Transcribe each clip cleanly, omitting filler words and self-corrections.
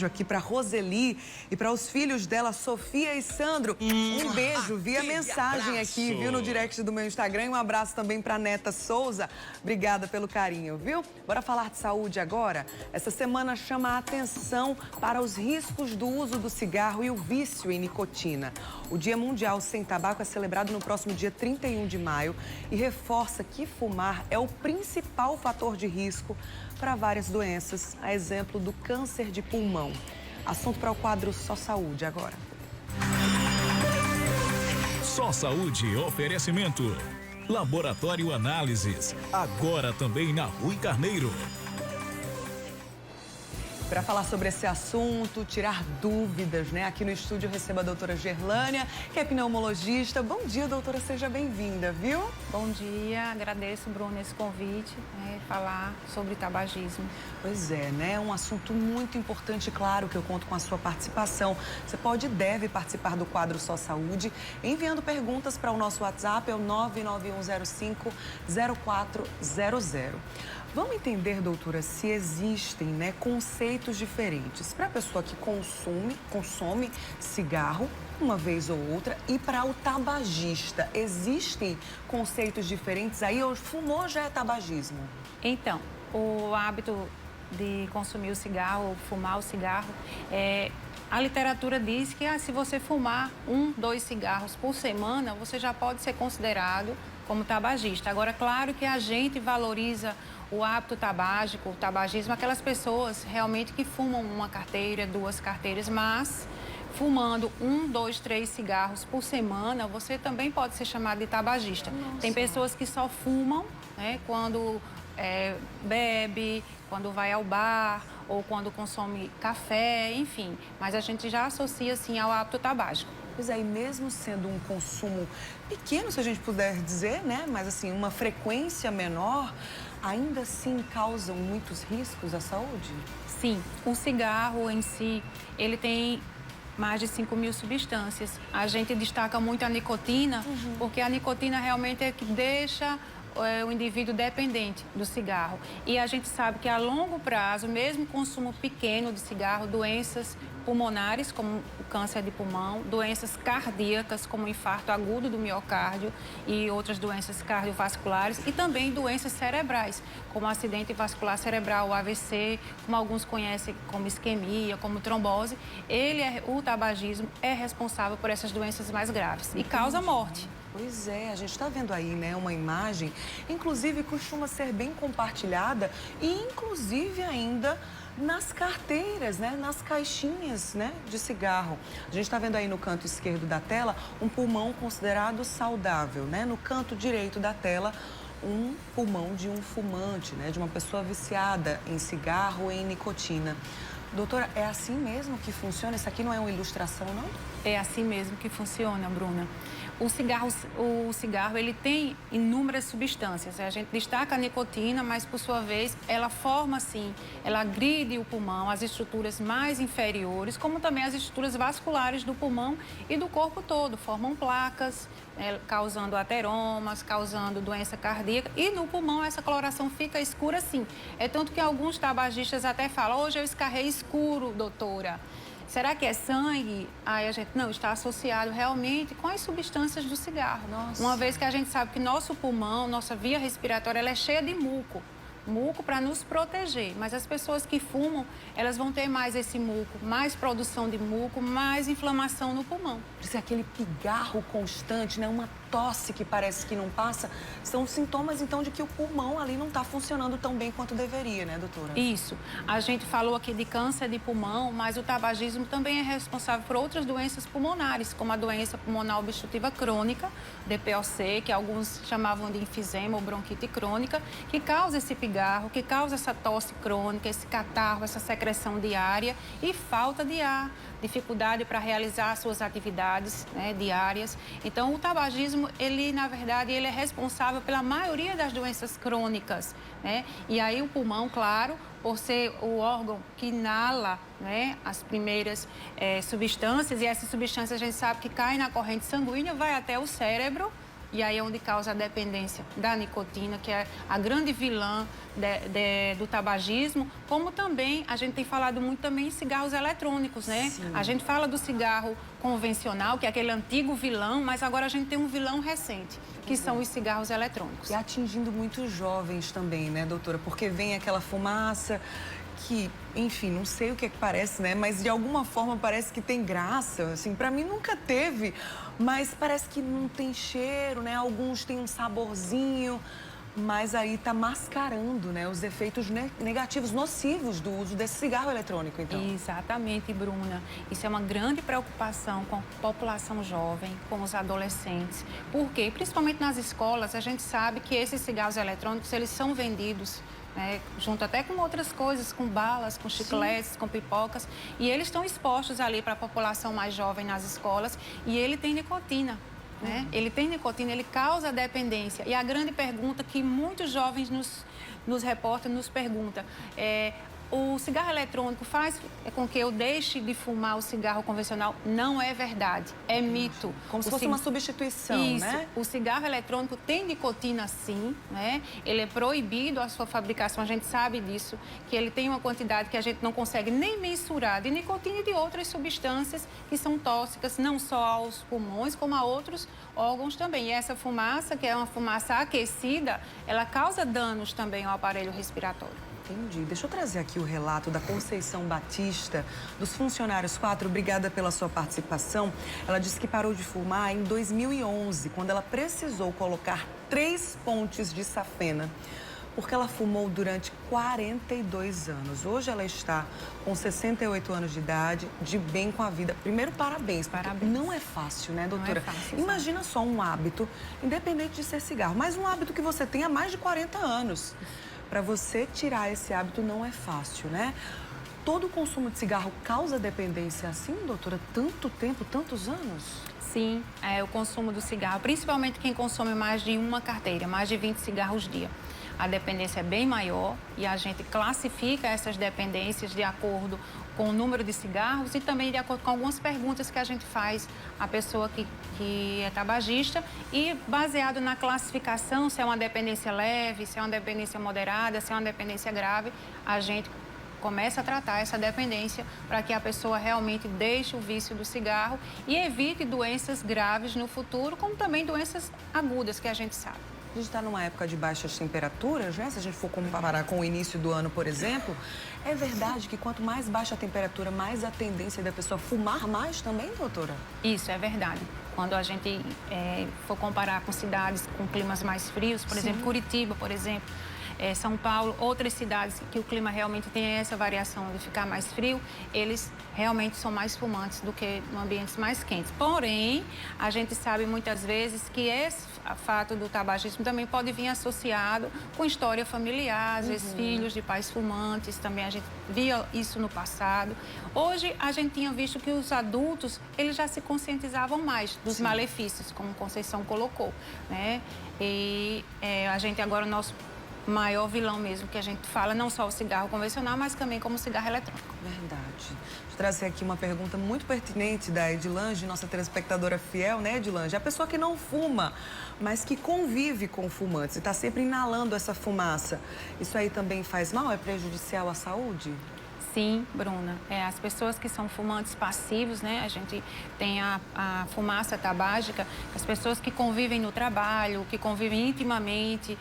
beijo aqui para Roseli e para os filhos dela, Sofia e Sandro. Um beijo via mensagem aqui, viu, no direct do meu Instagram. E um abraço também para a neta Souza. Obrigada pelo carinho, viu? Bora falar de saúde agora? Essa semana chama a atenção para os riscos do uso do cigarro e o vício em nicotina. O Dia Mundial Sem Tabaco é celebrado no próximo dia 31 de maio e reforça que fumar é o principal fator de risco para várias doenças, a exemplo do câncer de pulmão. Assunto para o quadro Só Saúde agora. Só Saúde, oferecimento. Laboratório Análises, agora também na Rui Carneiro. Para falar sobre esse assunto, tirar dúvidas, né? Aqui no estúdio eu recebo a doutora Gerlânia, que é pneumologista. Bom dia, doutora, seja bem-vinda, viu? Bom dia, agradeço, Bruno, esse convite, falar sobre tabagismo. Pois é, né? Um assunto muito importante, claro, que eu conto com a sua participação. Você pode e deve participar do quadro Só Saúde, enviando perguntas para o nosso WhatsApp, é o 991050400. Vamos entender, doutora, se existem, né, conceitos diferentes para a pessoa que consome cigarro uma vez ou outra e para o tabagista. Existem conceitos diferentes aí ou fumou já é tabagismo? Então, o hábito de consumir o cigarro ou fumar o cigarro, a literatura diz que se você fumar 1, 2 cigarros por semana, você já pode ser considerado como tabagista. Agora, claro que a gente valoriza o hábito tabágico, o tabagismo, aquelas pessoas realmente que fumam uma carteira, 2 carteiras, mas fumando 1, 2, 3 cigarros por semana, você também pode ser chamado de tabagista. Nossa. Tem pessoas que só fumam, né, quando bebe, quando vai ao bar ou quando consome café, enfim. Mas a gente já associa, assim, ao hábito tabágico. Pois é, e mesmo sendo um consumo pequeno, se a gente puder dizer, né? Mas assim, uma frequência menor, ainda assim causam muitos riscos à saúde? Sim, o cigarro em si, ele tem mais de 5.000 substâncias. A gente destaca muito a nicotina, porque a nicotina realmente é que deixa o indivíduo dependente do cigarro. E a gente sabe que a longo prazo, mesmo consumo pequeno de cigarro, doenças pulmonares, como o câncer de pulmão, doenças cardíacas, como o infarto agudo do miocárdio e outras doenças cardiovasculares, e também doenças cerebrais, como acidente vascular cerebral, o AVC, como alguns conhecem como isquemia, como trombose. O tabagismo é responsável por essas doenças mais graves e causa morte. Pois é, a gente está vendo aí, né, uma imagem, inclusive costuma ser bem compartilhada e inclusive ainda nas carteiras, né, nas caixinhas, né, de cigarro. A gente está vendo aí no canto esquerdo da tela um pulmão considerado saudável, né, no canto direito da tela um pulmão de um fumante, né, de uma pessoa viciada em cigarro e em nicotina. Doutora, é assim mesmo que funciona? Isso aqui não é uma ilustração, não? É assim mesmo que funciona, Bruna. O cigarro ele tem inúmeras substâncias. A gente destaca a nicotina, mas, por sua vez, ela forma, assim, ela agride o pulmão, as estruturas mais inferiores, como também as estruturas vasculares do pulmão e do corpo todo. Formam placas, causando ateromas, causando doença cardíaca. E no pulmão essa coloração fica escura, sim. É tanto que alguns tabagistas até falam: hoje eu escarrei escuro, doutora. Será que é sangue? Aí a gente, não, está associado realmente com as substâncias do cigarro. Nossa. Uma vez que a gente sabe que nosso pulmão, nossa via respiratória, ela é cheia de muco. Muco para nos proteger, mas as pessoas que fumam, elas vão ter mais esse muco, mais produção de muco, mais inflamação no pulmão. Por isso é aquele pigarro constante, né? Uma tosse que parece que não passa, são sintomas, então, de que o pulmão ali não está funcionando tão bem quanto deveria, né, doutora? Isso. A gente falou aqui de câncer de pulmão, mas o tabagismo também é responsável por outras doenças pulmonares, como a doença pulmonar obstrutiva crônica, DPOC, que alguns chamavam de enfisema ou bronquite crônica, que causa esse pigarro, que causa essa tosse crônica, esse catarro, essa secreção diária e falta de ar, dificuldade para realizar suas atividades, né, diárias. Então, o tabagismo, ele, na verdade, ele é responsável pela maioria das doenças crônicas, né? E aí o pulmão, claro, por ser o órgão que inala, né, as primeiras substâncias, e essas substâncias a gente sabe que caem na corrente sanguínea, vai até o cérebro, e aí é onde causa a dependência da nicotina, que é a grande vilã do tabagismo, como também a gente tem falado muito também em cigarros eletrônicos, né? Sim. A gente fala do cigarro convencional, que é aquele antigo vilão, mas agora a gente tem um vilão recente, que são os cigarros eletrônicos. E atingindo muitos jovens também, né, doutora? Porque vem aquela fumaça que, enfim, não sei o que é que parece, né? Mas de alguma forma parece que tem graça, assim, pra mim nunca teve, mas parece que não tem cheiro, né? Alguns têm um saborzinho, mas aí tá mascarando, né, os efeitos negativos, nocivos do uso desse cigarro eletrônico, então. Exatamente, Bruna. Isso é uma grande preocupação com a população jovem, com os adolescentes. Por quê? Principalmente nas escolas, a gente sabe que esses cigarros eletrônicos, eles são vendidos, né, junto até com outras coisas, com balas, com chicletes, sim, com pipocas, e eles estão expostos ali para a população mais jovem nas escolas, e ele tem nicotina. Né? Ele tem nicotina, ele causa dependência. E a grande pergunta que muitos jovens nos reportam, nos perguntam é: o cigarro eletrônico faz com que eu deixe de fumar o cigarro convencional? Não é verdade, é mito. Como se fosse uma substituição, isso, né? O cigarro eletrônico tem nicotina, sim, né? Ele é proibido a sua fabricação, a gente sabe disso, que ele tem uma quantidade que a gente não consegue nem mensurar de nicotina e de outras substâncias que são tóxicas, não só aos pulmões, como a outros órgãos também. E essa fumaça, que é uma fumaça aquecida, ela causa danos também ao aparelho respiratório. Entendi. Deixa eu trazer aqui o relato da Conceição Batista, dos funcionários 4. Obrigada pela sua participação. Ela disse que parou de fumar em 2011, quando ela precisou colocar 3 pontes de safena, porque ela fumou durante 42 anos. Hoje ela está com 68 anos de idade, de bem com a vida. Primeiro, parabéns. Parabéns. Não é fácil, né, doutora? Não é fácil. Imagina só um hábito, independente de ser cigarro, mas um hábito que você tem há mais de 40 anos. Para você tirar esse hábito não é fácil, né? Todo o consumo de cigarro causa dependência assim, doutora? Tanto tempo, tantos anos? Sim, o consumo do cigarro, principalmente quem consome mais de uma carteira, mais de 20 cigarros dia. A dependência é bem maior e a gente classifica essas dependências de acordo com o número de cigarros e também de acordo com algumas perguntas que a gente faz à pessoa que é tabagista e baseado na classificação, se é uma dependência leve, se é uma dependência moderada, se é uma dependência grave, a gente começa a tratar essa dependência para que a pessoa realmente deixe o vício do cigarro e evite doenças graves no futuro, como também doenças agudas que a gente sabe. A gente está numa época de baixas temperaturas, né? Se a gente for comparar com o início do ano, por exemplo, é verdade que quanto mais baixa a temperatura, mais a tendência da pessoa fumar mais também, doutora? Isso, é verdade. Quando a gente for comparar com cidades com climas mais frios, por exemplo, Curitiba, por exemplo, São Paulo, outras cidades que o clima realmente tem essa variação de ficar mais frio, eles realmente são mais fumantes do que em ambientes mais quentes. Porém, a gente sabe muitas vezes que esse fato do tabagismo também pode vir associado com história familiar, às vezes filhos de pais fumantes, também a gente via isso no passado. Hoje, a gente tinha visto que os adultos, eles já se conscientizavam mais dos malefícios, como Conceição colocou, né? E a gente agora, o nosso maior vilão mesmo, que a gente fala, não só o cigarro convencional, mas também como o cigarro eletrônico. Verdade. Vou trazer aqui uma pergunta muito pertinente da Edilange, nossa telespectadora fiel, né, Edilange? A pessoa que não fuma, mas que convive com fumantes e está sempre inalando essa fumaça. Isso aí também faz mal? É prejudicial à saúde? Sim, Bruna. As pessoas que são fumantes passivos, né? A gente tem a fumaça tabágica, as pessoas que convivem no trabalho, que convivem intimamente,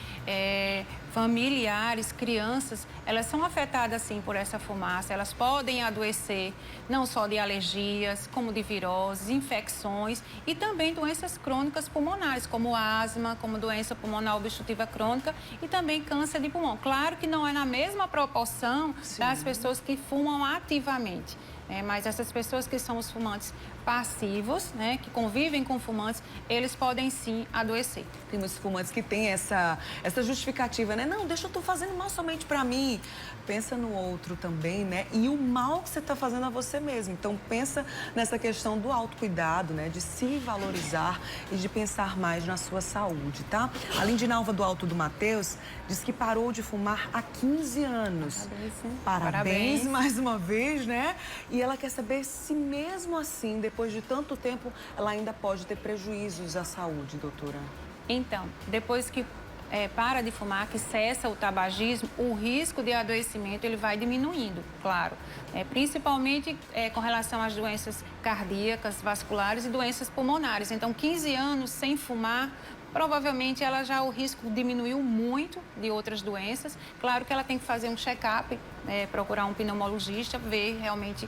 familiares, crianças, elas são afetadas, sim, por essa fumaça. Elas podem adoecer, não só de alergias, como de viroses, infecções e também doenças crônicas pulmonares, como asma, como doença pulmonar obstrutiva crônica e também câncer de pulmão. Claro que não é na mesma proporção das pessoas que fumam ativamente, mas essas pessoas que são os fumantes passivos, né, que convivem com fumantes, eles podem sim adoecer. Tem muitos fumantes que têm essa justificativa, né? Não, deixa eu tô fazendo mal somente para mim. Pensa no outro também, né? E o mal que você está fazendo a você mesmo. Então, pensa nessa questão do autocuidado, né? De se valorizar e de pensar mais na sua saúde, tá? A Lindinalva do Alto do Mateus diz que parou de fumar há 15 anos. Parabéns mais uma vez, né? E ela quer saber se mesmo assim, depois de tanto tempo, ela ainda pode ter prejuízos à saúde, doutora. Então, depois que para de fumar, que cessa o tabagismo, o risco de adoecimento ele vai diminuindo, claro. Principalmente com relação às doenças cardíacas, vasculares e doenças pulmonares. Então, 15 anos sem fumar, provavelmente o risco diminuiu muito de outras doenças. Claro que ela tem que fazer um check-up, procurar um pneumologista, ver realmente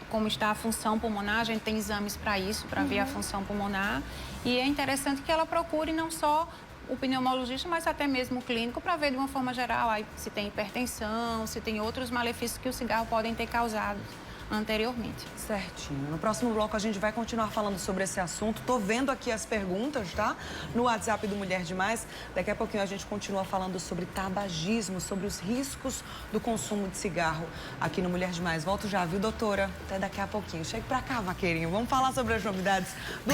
como está a função pulmonar. A gente tem exames para isso, para ver a função pulmonar. E é interessante que ela procure não só o pneumologista, mas até mesmo o clínico, para ver de uma forma geral aí, se tem hipertensão, se tem outros malefícios que o cigarro podem ter causado anteriormente. Certinho. No próximo bloco a gente vai continuar falando sobre esse assunto. Tô vendo aqui as perguntas, tá? No WhatsApp do Mulher Demais. Daqui a pouquinho a gente continua falando sobre tabagismo, sobre os riscos do consumo de cigarro aqui no Mulher Demais. Volto já, viu, doutora? Até daqui a pouquinho. Chegue pra cá, vaqueirinho. Vamos falar sobre as novidades do